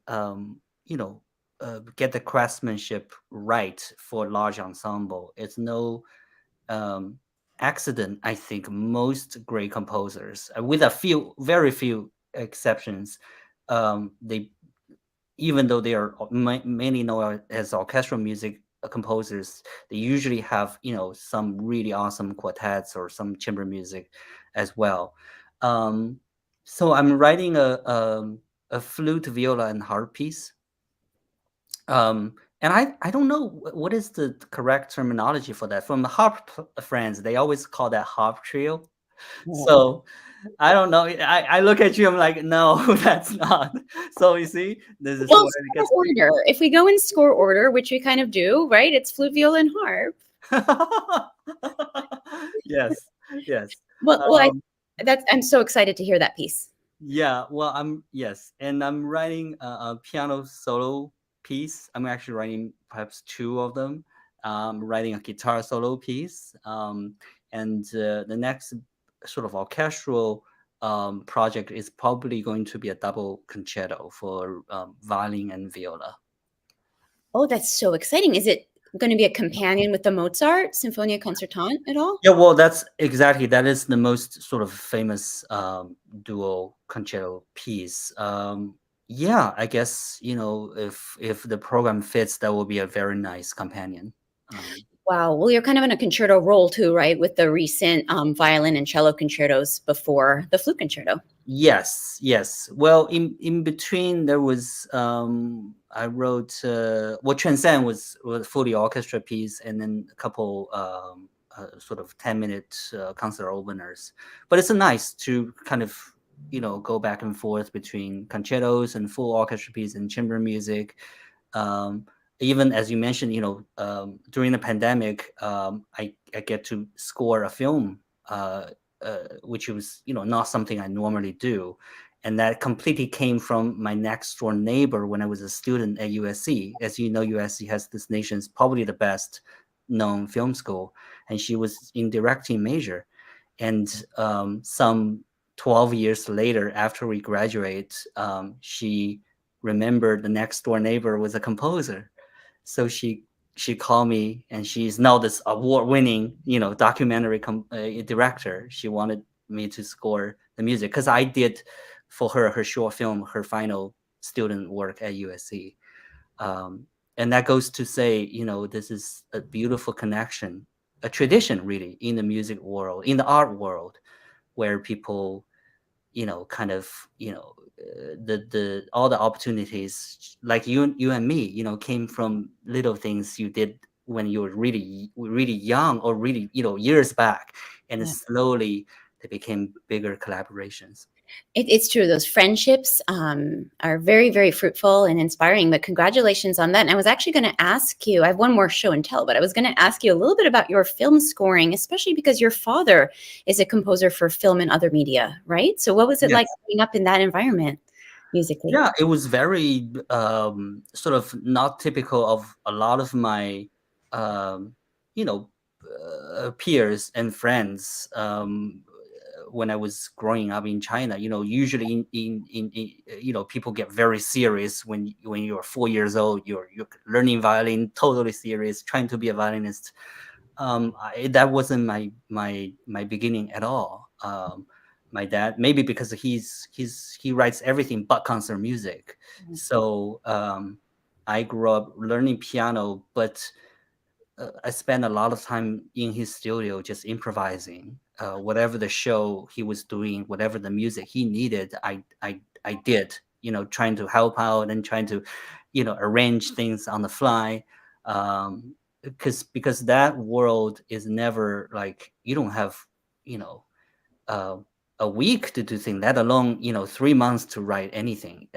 get the craftsmanship right for large ensemble. It's no um, accident. I think most great composers, with a few, very few exceptions, they, even though they are mainly known as orchestral music composers, they usually have some really awesome quartets or some chamber music as well. Um, so I'm writing a flute, viola, and harp piece. And I don't know what is the correct terminology for that. From the harp friends, they always call that harp trio. So I don't know. I look at you, I'm like, no, that's not. So you see, this is Well, where it score order. If we go in score order, which we kind of do, right? It's flute, viola, and harp. Yes, yes. Well, Um, I'm so excited to hear that piece. yeah, well, and I'm writing a piano solo piece. I'm actually writing perhaps two of them. Writing a guitar solo piece, and the next sort of orchestral project is probably going to be a double concerto for violin and viola. Oh, that's so exciting. Is it going to be a companion with the Mozart Sinfonia Concertante at all? Yeah, well, that is the most sort of famous dual concerto piece. Yeah, I guess, if the program fits, that will be a very nice companion. Um, Wow. Well, you're kind of in a concerto role too, right? With the recent violin and cello concertos before the flute concerto. yes, yes. Well, in between there was I wrote well, Transcend was fully orchestra piece, and then a couple sort of 10-minute concert openers. But it's nice to kind of go back and forth between concertos and full orchestra piece and chamber music. um, Even as you mentioned, during the pandemic, I get to score a film, which was not something I normally do, and that completely came from my next door neighbor when I was a student at USC. As you know, USC has this nation's probably the best known film school, and she was in directing major, and some 12 years later, after we graduate, she remembered the next door neighbor was a composer. So she called me, and she's now this award-winning, documentary director. She wanted me to score the music because I did for her short film, her final student work at USC. Um, and that goes to say, this is a beautiful connection, a tradition really in the music world, in the art world, where people kind of the all the opportunities like you and me came from little things you did when you were really young, or really years back, and then Yeah. slowly they became bigger collaborations. It's true. Those friendships are very, very fruitful and inspiring. But congratulations on that. And I was actually going to ask you, I have one more show and tell, but I was going to ask you a little bit about your film scoring, especially because your father is a composer for film and other media, right? So what was it like Yes. growing up in that environment musically? Yeah, it was very sort of not typical of a lot of my um, you know peers and friends when I was growing up in China. Usually people get very serious when you're 4 years old. You're learning violin, totally serious, trying to be a violinist. That wasn't my beginning at all. My dad, maybe because he writes everything but concert music, so I grew up learning piano, but I spent a lot of time in his studio just improvising. Whatever the show he was doing, whatever the music he needed, I did. Trying to help out and trying to, arrange things on the fly. Because that world is never like you don't have, you know, uh, a week to do things, let alone 3 months to write anything.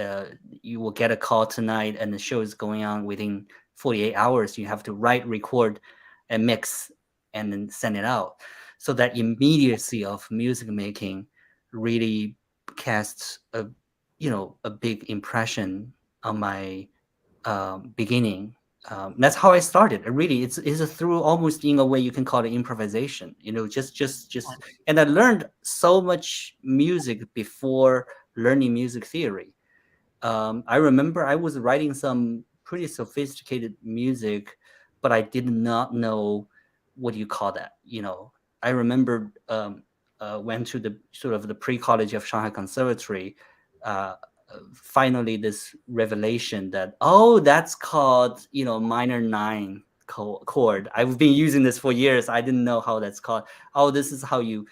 You will get a call tonight, and the show is going on within 48 hours. You have to write, record, and mix, and then send it out. So that immediacy of music making really casts a big impression on my beginning. That's how I started. Really, it's a through, almost in a way you can call it improvisation. Just, and I learned so much music before learning music theory. I remember I was writing some pretty sophisticated music, but I did not know what do you call that. I remember went to the sort of the pre-college of Shanghai Conservatory. Uh, Finally, this revelation that, oh, that's called minor nine chord. I've been using this for years. I didn't know how that's called. Oh, this is how you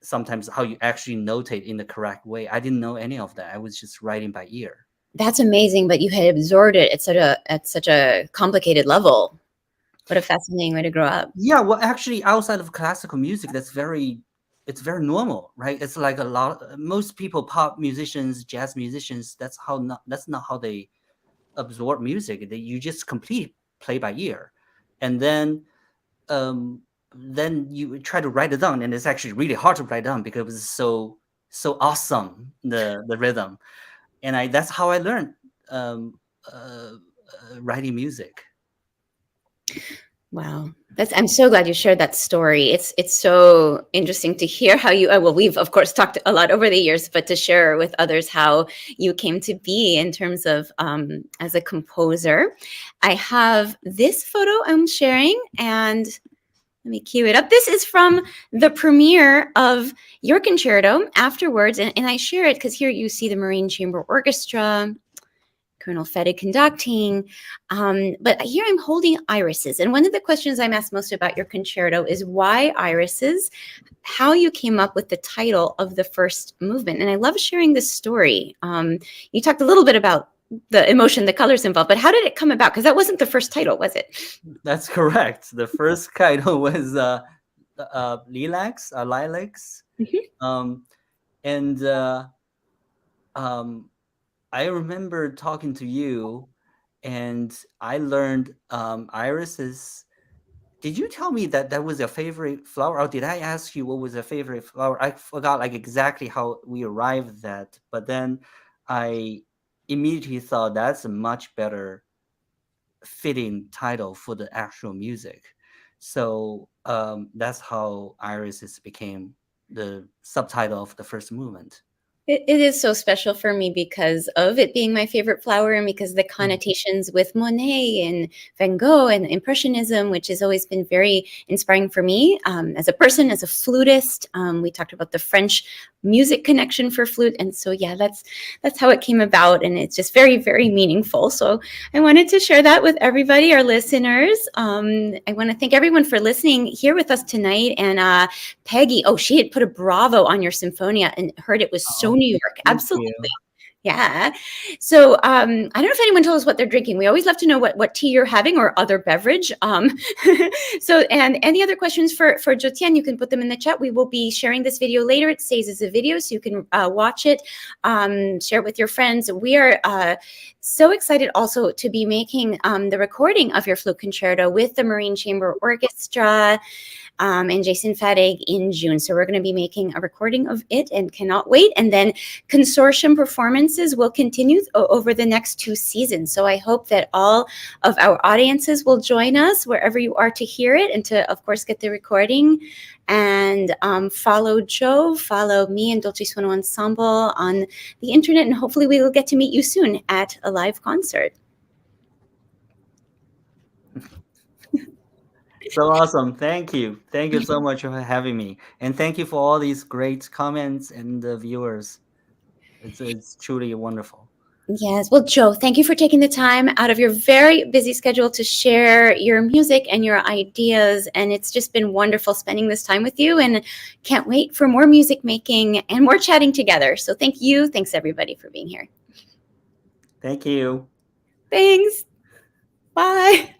sometimes how you actually notate in the correct way. I didn't know any of that. I was just writing by ear. That's amazing, but you had absorbed it at such a complicated level. What a fascinating way to grow up. Yeah, well, actually, outside of classical music, it's very normal, right? It's like a lot. Most people, pop musicians, jazz musicians, that's not how they absorb music. You just complete play by ear, and um, then you try to write it down, and it's actually really hard to write down because it's so awesome, the rhythm, and I that's how I learned um, uh, writing music. Wow. I'm so glad you shared that story. It's so interesting to hear how you well, we've of course talked a lot over the years, but to share with others how you came to be in terms of as a composer. I have this photo I'm sharing, and let me cue it up. This is from the premiere of your concerto afterwards, and I share it because here you see the Marine Chamber Orchestra. Colonel Fede conducting. But here I'm holding irises. And one of the questions I'm asked most about your concerto is why irises, how you came up with the title of the first movement. And I love sharing this story. You talked a little bit about the emotion, the colors involved, but how did it come about? Because that wasn't the first title, was it? That's correct. The first title was Lilacs. Mhm. Um, and um, I remember talking to you, and I learned irises. Did you tell me that that was your favorite flower, or did I ask you what was your favorite flower? I forgot like exactly how we arrived at that, but then I immediately thought that's a much better fitting title for the actual music. So that's how Irises became the subtitle of the first movement. It is so special for me because of it being my favorite flower and because the Mm. connotations with Monet and Van Gogh and Impressionism, which has always been very inspiring for me as a person, as a flutist. We talked about the French music connection for flute, and so yeah, that's how it came about, and it's just very, very meaningful. So I wanted to share that with everybody, our listeners. I want to thank everyone for listening here with us tonight, and Peggy, oh, she had put a bravo on your Symphonia and heard it was so Oh, New York. thank Absolutely. you. Yeah. So I don't know if anyone told us what they're drinking. We always love to know what tea you're having or other beverage. So and any other questions for Zhou Tian, you can put them in the chat. We will be sharing this video later. It stays as a video, so you can watch it, share it with your friends. We are so excited also to be making the recording of your flute concerto with the Marine Chamber Orchestra and Jason Fadig in June. So we're going to be making a recording of it and cannot wait. And then consortium performances will continue over the next 2 seasons. So I hope that all of our audiences will join us wherever you are to hear it and to, of course, get the recording. And follow Joe, follow me and Dolce Suono Ensemble on the internet. And hopefully we will get to meet you soon at a live concert. So awesome. Thank you. Thank you so much for having me. And thank you for all these great comments and the viewers. It's truly wonderful. Yes. Well, Joe, thank you for taking the time out of your very busy schedule to share your music and your ideas. And it's just been wonderful spending this time with you, and can't wait for more music making and more chatting together. So thank you. Thanks, everybody, for being here. Thank you. Thanks. Bye.